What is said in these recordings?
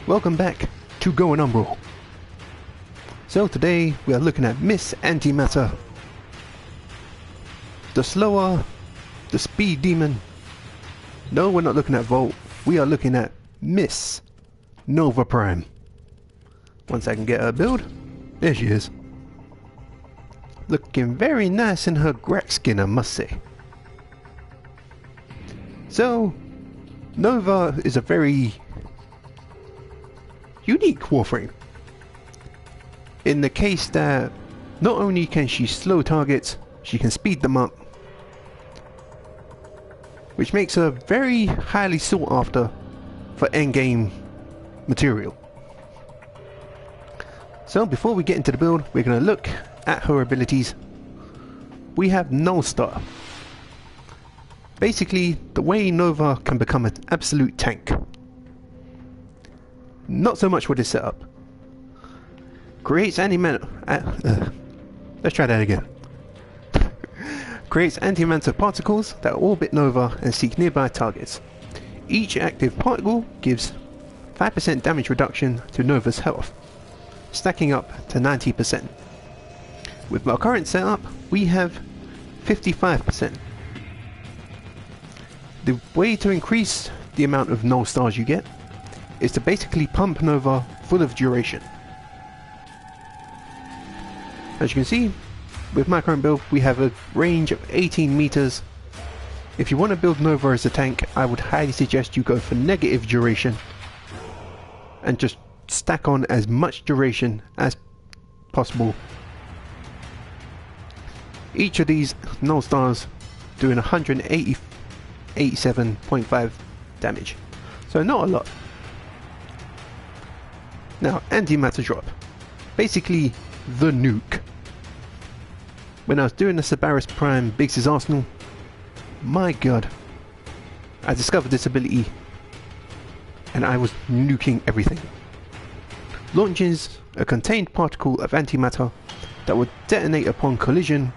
welcome back to Going Umbral. So today we are looking at Miss Antimatter, the slower, the speed demon. No, we're not looking at Volt, we are looking at Miss Nova Prime. Once I can get her build, there she is. Looking very nice in her Grak skin, I must say. So, Nova is a very unique Warframe, in the case that not only can she slow targets, she can speed them up, which makes her very highly sought after for endgame material. So before we get into the build, we're going to look at her abilities. We have Null Star. Basically, the way Nova can become an absolute tank. Not so much with this setup. Creates antimatter. Let's try that again. Creates antimatter particles that orbit Nova and seek nearby targets. Each active particle gives 5% damage reduction to Nova's health, stacking up to 90%. With our current setup, we have 55%. The way to increase the amount of Null Stars you get is to basically pump Nova full of duration. As you can see, with my current build, we have a range of 18 meters. If you want to build Nova as a tank, I would highly suggest you go for negative duration and just stack on as much duration as possible. Each of these Null Stars doing 187.5 damage, so not a lot. Now, Antimatter drop, basically the nuke. When I was doing the Cerberus Prime Biggs' Arsenal, my god, I discovered this ability and I was nuking everything. Launches a contained particle of antimatter that would detonate upon collision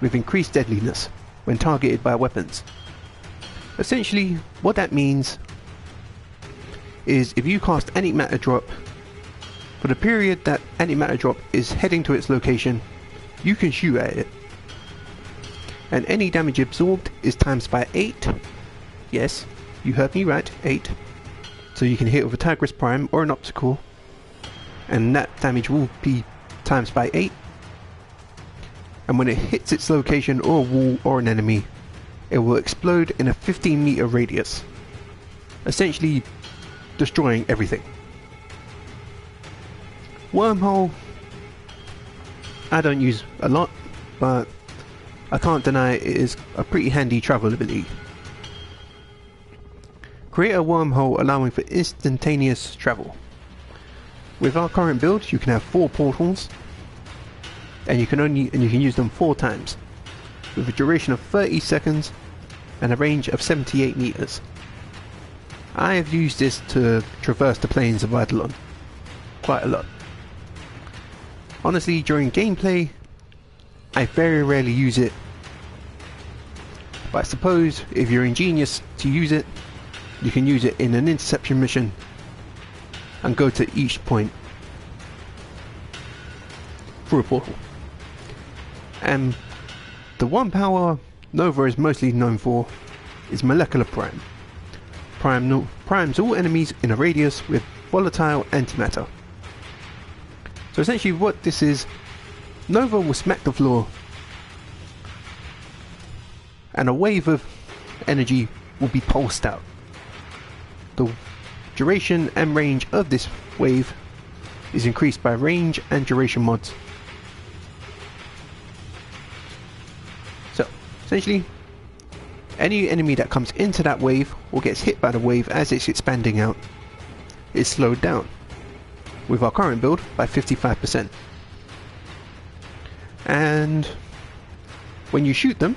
with increased deadliness when targeted by weapons. Essentially, what that means is if you cast Antimatter drop, for the period that Antimatter drop is heading to its location, you can shoot at it. And any damage absorbed is times by 8. Yes, you heard me right, 8. So you can hit with a Tigris Prime or an Obstacle, and that damage will be times by 8. And when it hits its location or a wall or an enemy, it will explode in a 15-meter radius, essentially destroying everything. Wormhole, I don't use a lot, but I can't deny it is a pretty handy travel ability. Create a wormhole allowing for instantaneous travel. With our current build, you can have 4 portals, and you can use them 4 times, with a duration of 30 seconds and a range of 78 meters. I have used this to traverse the plains of Eidolon quite a lot. Honestly, during gameplay, I very rarely use it, but I suppose if you're ingenious to use it, you can use it in an interception mission and go to each point through a portal. And the one power Nova is mostly known for is Molecular Prime. Primes all enemies in a radius with volatile antimatter. So essentially what this is, Nova will smack the floor and a wave of energy will be pulsed out. The duration and range of this wave is increased by range and duration mods. So essentially, any enemy that comes into that wave or gets hit by the wave as it's expanding out is slowed down, with our current build, by 55%. And when you shoot them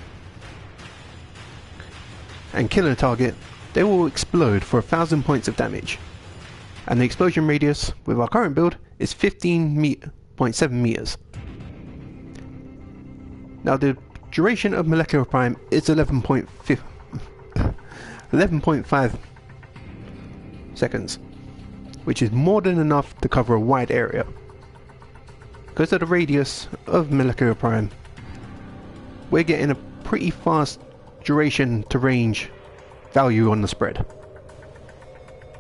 and kill a target, they will explode for 1,000 points of damage. And the explosion radius with our current build is 15.7 meters. Now the duration of Molecular Prime is 11.5 seconds. which is more than enough to cover a wide area. Because of the radius of Molecular Prime, we're getting a pretty fast duration to range value on the spread.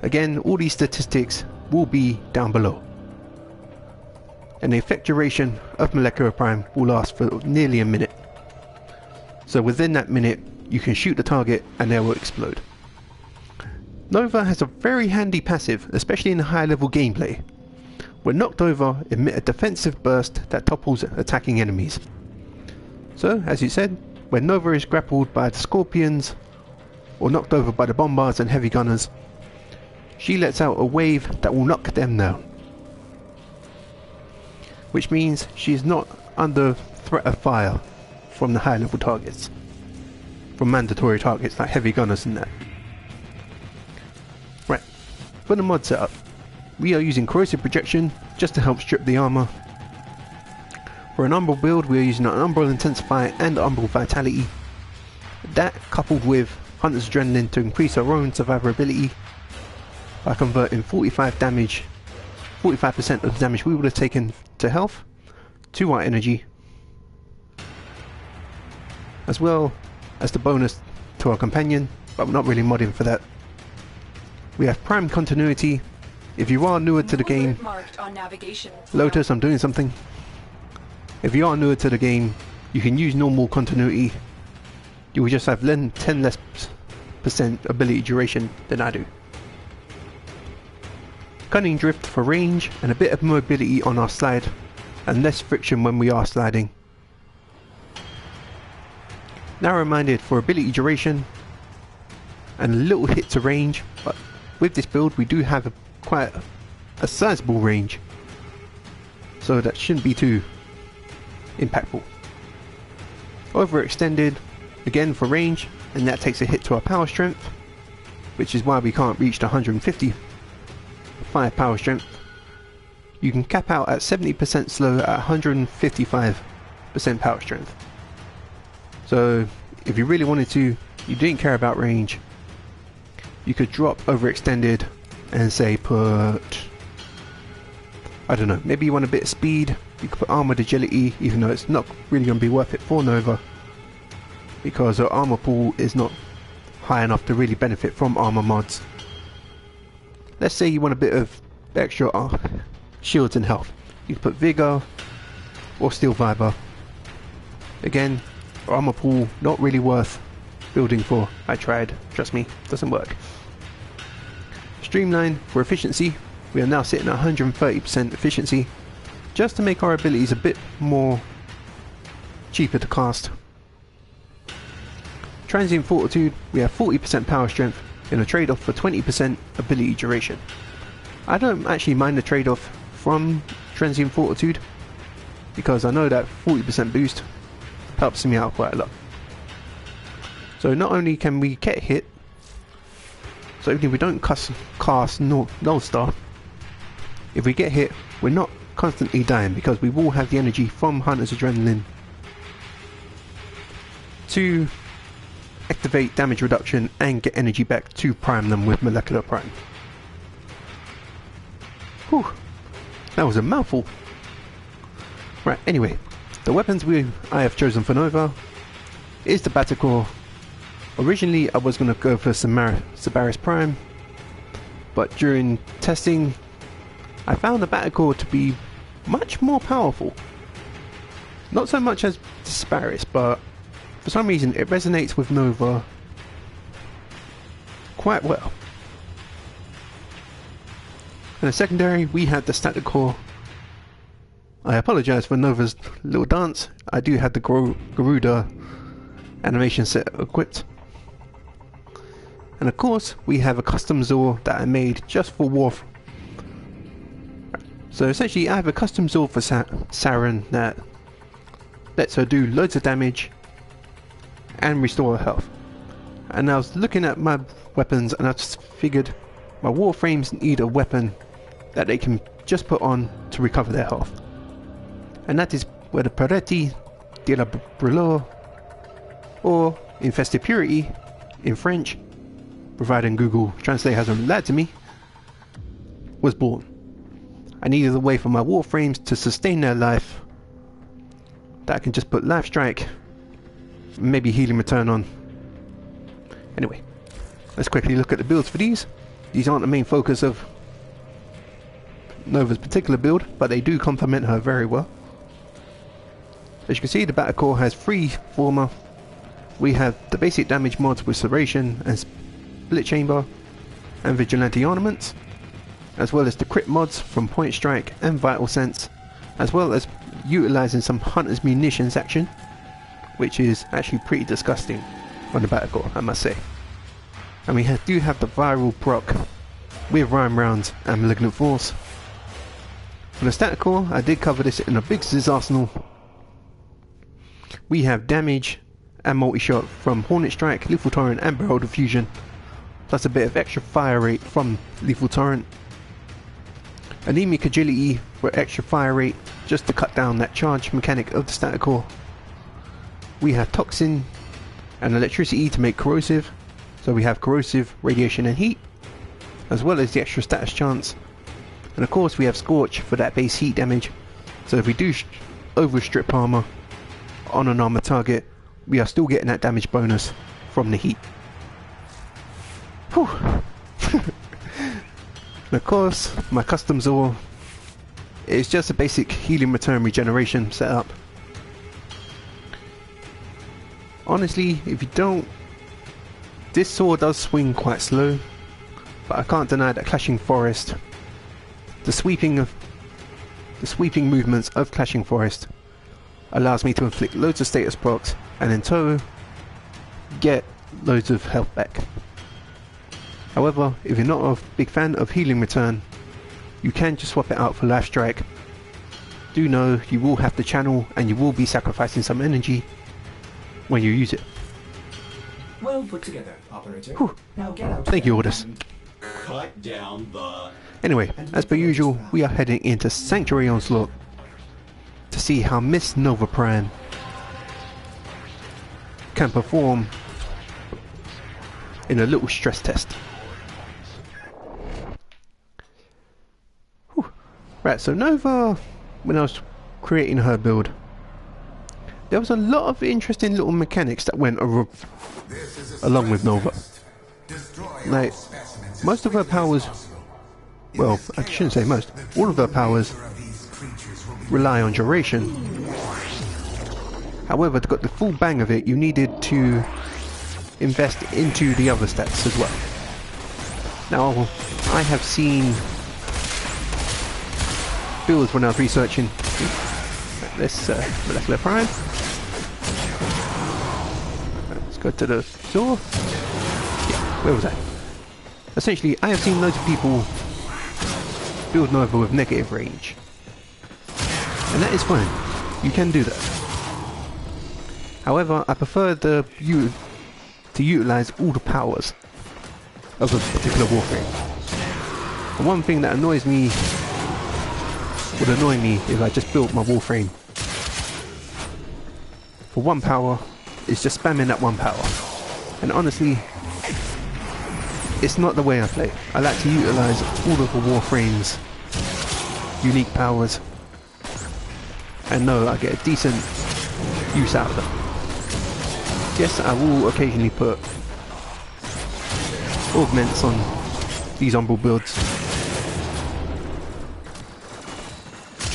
Again, all these statistics will be down below. And the effect duration of Molecular Prime will last for nearly a minute. So within that minute, you can shoot the target and they will explode. Nova has a very handy passive, especially in high level gameplay. When knocked over, emit a defensive burst that topples attacking enemies. So, as you said, when Nova is grappled by the Scorpions, or knocked over by the Bombards and Heavy Gunners, she lets out a wave that will knock them down. Which means she is not under threat of fire from the high level targets. From mandatory targets like Heavy Gunners and that. Right, for the mod setup, we are using Corrosive Projection just to help strip the armor. For an Umbral build, we are using an Umbral Intensify and Umbral Vitality. That, coupled with Hunter's Adrenaline to increase our own survivability by converting 45% of the damage we would have taken to health to our energy, as well as the bonus to our companion, but we're not really modding for that. We have Prime Continuity. If you are newer to the game, Lotus, I'm doing something. If you are newer to the game, you can use normal continuity. You will just have 10% less ability duration than I do. Cunning Drift for range and a bit of mobility on our slide, and less friction when we are sliding. Narrow-minded for ability duration and a little hit to range, but with this build we do have quite a sizable range, so that shouldn't be too impactful. Overextended again for range, and that takes a hit to our power strength, which is why we can't reach the 155 power strength. You can cap out at 70% slow at 155% power strength. So if you really wanted to, you didn't care about range, you could drop overextended and say put, I don't know, maybe you want a bit of speed. You could put armored agility, even though it's not really going to be worth it for Nova, because her armor pool is not high enough to really benefit from armor mods. Let's say you want a bit of extra shields and health. You can put Vigor or Steel Fiber. Again, armor pool not really worth building for. I tried, trust me, doesn't work. Streamline for efficiency. We are now sitting at 130% efficiency, just to make our abilities a bit more cheaper to cast. Transient Fortitude, we have 40% power strength in a trade-off for 20% ability duration. I don't actually mind the trade-off from Transient Fortitude, because I know that 40% boost helps me out quite a lot. So not only can we get hit, so even if we don't cast Null Star, if we get hit, we're not constantly dying, because we will have the energy from Hunter's Adrenaline to activate damage reduction and get energy back to prime them with Molecular Prime. Whew, that was a mouthful. Right, anyway, the weapons I have chosen for Nova is the Batticore. Originally I was going to go for Cerberus Prime, but during testing I found the Batticore to be much more powerful. Not so much as Cerberus, but for some reason it resonates with Nova quite well. In the secondary we had the Static Core. I apologise for Nova's little dance. I do have the Garuda animation set equipped. And of course we have a custom Zor that I made just for Warf. So essentially I have a custom Zor for Saren that lets her do loads of damage and restore her health. And I was looking at my weapons and I just figured my Warframes need a weapon that they can just put on to recover their health. And that is where the Peretti de la Brûlure, or Infested Purity in French, providing Google Translate hasn't lied to me, was born. I needed a way for my warframes to sustain their life that I can just put Life Strike, maybe Healing Return on. Anyway, let's quickly look at the builds for these. These aren't the main focus of Nova's particular build, but they do complement her very well. As you can see, the Battle Core has 3 former. We have the basic damage mods with Serration and Split Chamber and Vigilante Ornaments, as well as the crit mods from Point Strike and Vital Sense, as well as utilising some Hunter's Munitions action, which is actually pretty disgusting on the Battle Core, I must say. And we do have the viral proc with Rhyme Rounds and Malignant Force. For the Static Core, I did cover this in a big Ziz arsenal. We have damage and multi-shot from Hornet Strike, Lethal Torrent and Barrel Diffusion, plus a bit of extra fire rate from Lethal Torrent. Anemic Agility for extra fire rate, just to cut down that charge mechanic of the Static Core. We have Toxin and Electricity to make Corrosive, so we have Corrosive, Radiation and Heat, as well as the extra status chance. And of course we have Scorch for that base heat damage, so if we do overstrip armor on an armor target, we are still getting that damage bonus from the heat. Whew. And of course, my custom Zor is just a basic healing return regeneration setup. Honestly, if you don't, this sword does swing quite slow, but I can't deny that Clashing Forest, the sweeping movements of Clashing Forest allows me to inflict loads of status procs and in tow get loads of health back. However, if you're not a big fan of healing return, you can just swap it out for Life Strike. Do know you will have to channel and you will be sacrificing some energy when you use it. Well put together, operator. Whew. Now get out. Thank you, Orders. Cut down the... Anyway, as per usual, we are heading into Sanctuary Onslaught to see how Miss Nova Prime can perform in a little stress test. Whew. Right, so Nova, when I was creating her build, there was a lot of interesting little mechanics that went along with Nova. Like, most of her powers, well, I shouldn't say most, all of her powers rely on duration. However, to get the full bang of it, you needed to invest into the other stats as well. Now, I have seen builds when I was researching this Molecular Prime. Let's go to the Zor. Yeah, where was I? Essentially, I have seen loads of people build Nova with negative range. And that is fine. You can do that. However, I prefer to utilize all the powers of a particular warframe. And one thing that annoys me, would annoy me if I just built my warframe for one power, is just spamming that one power. And honestly, it's not the way I play. I like to utilize all of the warframe's unique powers and know I get a decent use out of them. Yes, I will occasionally put augments on these Umbral builds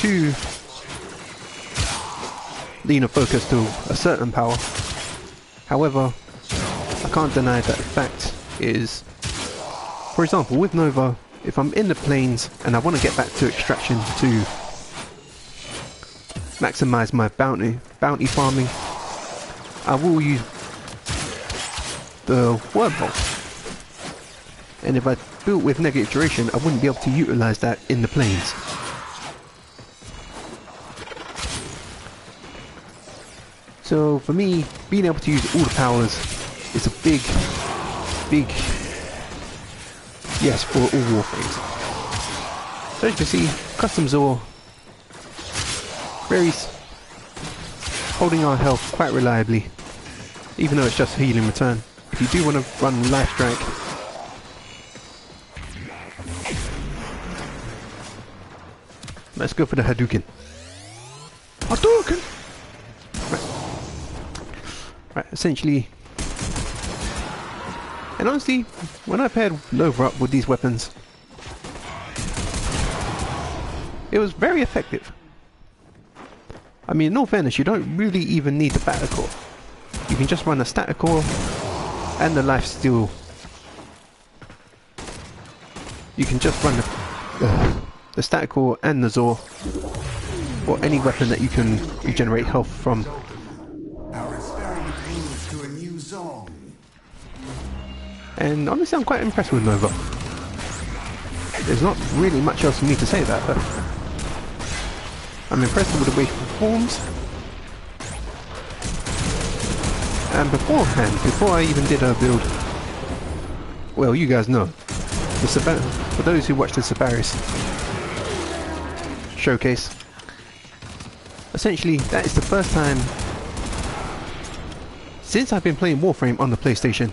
to lean a focus to a certain power. However, I can't deny that the fact is, for example, with Nova, if I'm in the plains and I want to get back to extraction to maximize my bounty farming, I will use the Wormhole. And if I built with negative duration, I wouldn't be able to utilize that in the plains. So for me, being able to use all the powers is a big yes for all warframes. So as you can see, custom Zor, very holding our health quite reliably, even though it's just healing return. If you do want to run Life Strike, Let's go for the Hadouken. Hadouken! Right, essentially... And honestly, when I paired Nova up with these weapons, it was very effective. I mean, in all fairness, you don't really even need the battle core. You can just run the static core and the lifesteal. You can just run the static core and the Zor, or any weapon that you can regenerate health from. Our experiment moves to a new zone. And honestly, I'm quite impressed with Nova. There's not really much else for me to say about her. I'm impressed with the way she performs. And beforehand, before I even did her build, well, you guys know, for those who watched the Sabaris showcase, essentially that is the first time since I've been playing Warframe on the PlayStation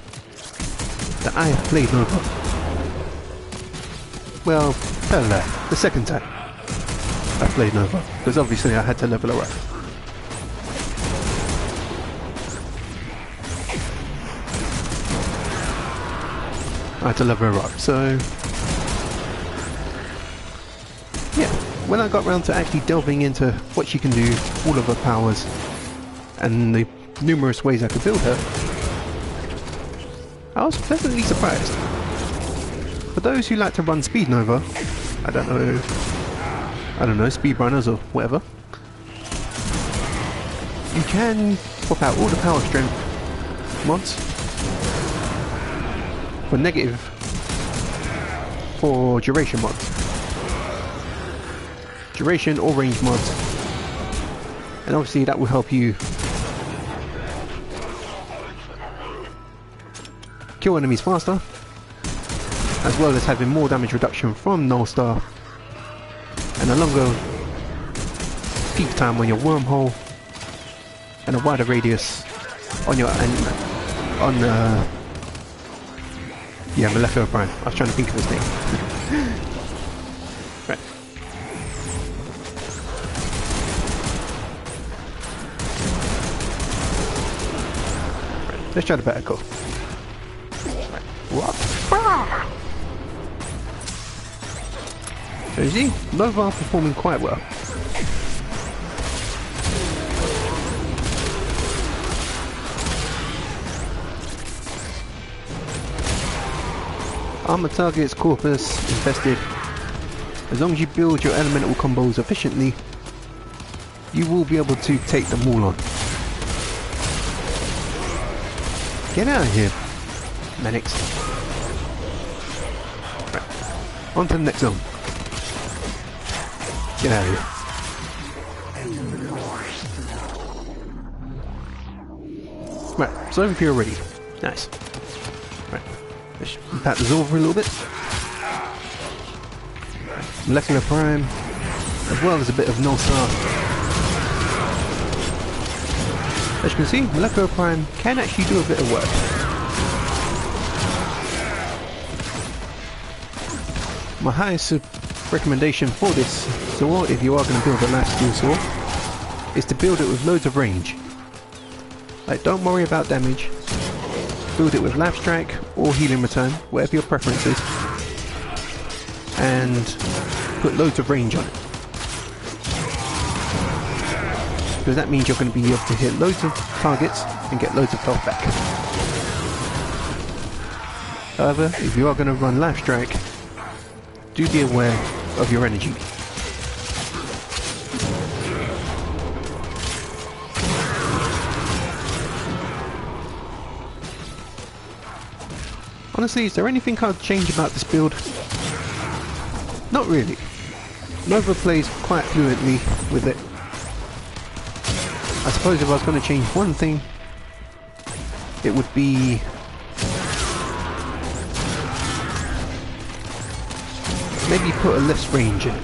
that I have played Nova. Well, tell that, the second time I played Nova, because obviously I had to level her up. I had to level her up, so yeah, when I got around to actually delving into what she can do, all of her powers, and the numerous ways I could build her, I was pleasantly surprised. For those who like to run Speed Nova, I don't know, speedrunners or whatever, you can swap out all the power strength mods for negative for duration mods. Duration or range mods. And obviously that will help you kill enemies faster, as well as having more damage reduction from Null Star and a longer peak time on your Wormhole and a wider radius on your yeah, Molecular Prime. I was trying to think of his name. Right. Let's try the better call. Right. What? So you see, Nova performing quite well. Armor targets, corpus, infested. As long as you build your elemental combos efficiently, you will be able to take them all on. Get out of here, Manix. Right. On to the next zone. Get out of here. Right, so over here already. Nice. Right. Let's pat this over a little bit. Molecular Prime, as well as a bit of Null Star. As you can see, Molecular Prime can actually do a bit of work. My highest recommendation for this sword, if you are going to build a lifesteal sword, is to build it with loads of range. Like, don't worry about damage. Build it with Life Strike or Healing Return, whatever your preference is, and put loads of range on it. Because that means you're going to be able to hit loads of targets and get loads of health back. However, if you are going to run Life Strike, do be aware of your energy. Honestly, is there anything I'd change about this build? Not really. Nova plays quite fluently with it. I suppose if I was going to change one thing, it would be maybe put a less range in it.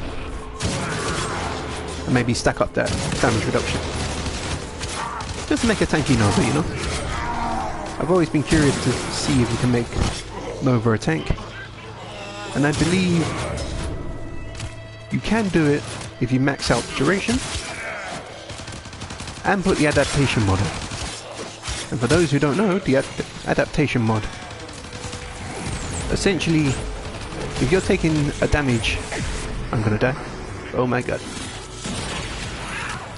And maybe stack up that damage reduction. Just to make a tanky Nova, you know? I've always been curious to see if you can make Nova a tank. And I believe you can do it if you max out duration and put the adaptation mod on. And for those who don't know, the adaptation mod, essentially, if you're taking a damage, I'm gonna die. Oh my god.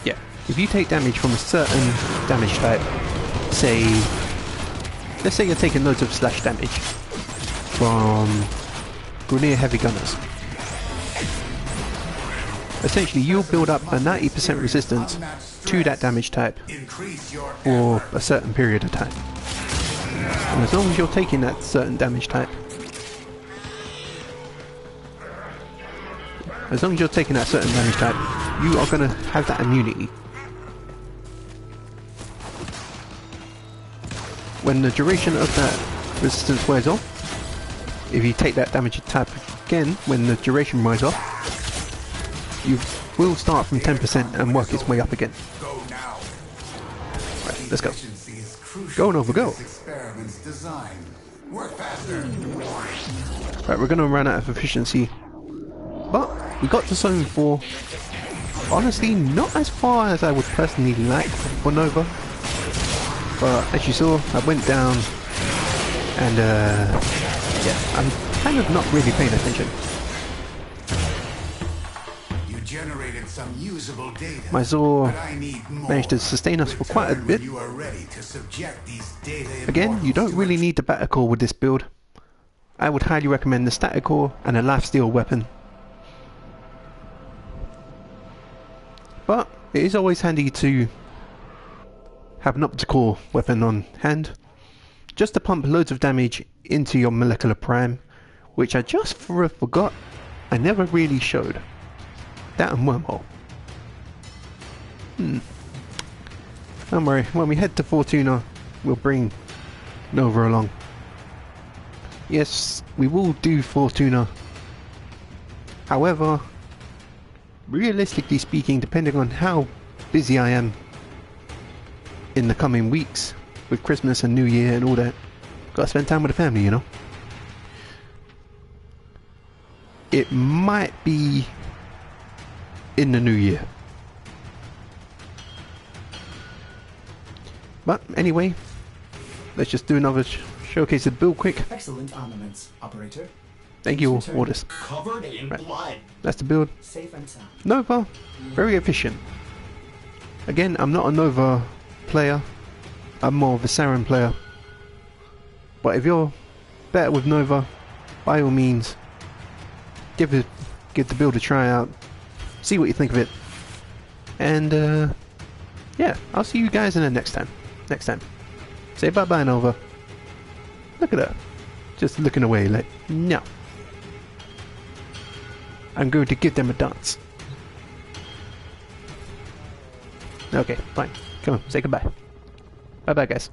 Yeah, if you take damage from a certain damage type, say, let's say you're taking loads of slash damage from Grenadier Heavy Gunners. Essentially, you'll build up a 90% resistance to that damage type for a certain period of time. And as long as you're taking that certain damage type, you are going to have that immunity. When the duration of that resistance wears off, if you take that damage type again, when the duration wears off, you will start from 10% and work its way up again. Right, let's go. Go Nova, go! Right, we're going to run out of efficiency. But we got to Zone 4. Honestly, not as far as I would personally like for Nova. But as you saw, I went down and yeah, I'm kind of not really paying attention. You generated some usable data. My Zor but I need more. managed to sustain us for quite a bit. You are ready to subject these data Again, you don't really need the battle core with this build. I would highly recommend the static core and a lifesteal weapon. But it is always handy to have an optical weapon on hand, just to pump loads of damage into your molecular prime, which I just forgot I never really showed. That and Wormhole. Don't worry, when we head to Fortuna, we'll bring Nova along. Yes, we will do Fortuna. However, realistically speaking, depending on how busy I am in the coming weeks with Christmas and New Year and all that, gotta spend time with the family, you know. It might be in the new year. But anyway, let's just do another showcase of build quick. Excellent armaments, operator. Thank you, Return. orders. Covered in blood. That's the build. Safe and sound. Nova, very efficient. Again, I'm not a Nova player. I'm more of a Saren player. But if you're better with Nova, by all means, give the build a try out. See what you think of it. And yeah, I'll see you guys in the next time. Say bye bye, Nova. Look at her. Just looking away like, no. I'm going to give them a dance. Okay, fine. Come on, say goodbye. Bye bye, guys.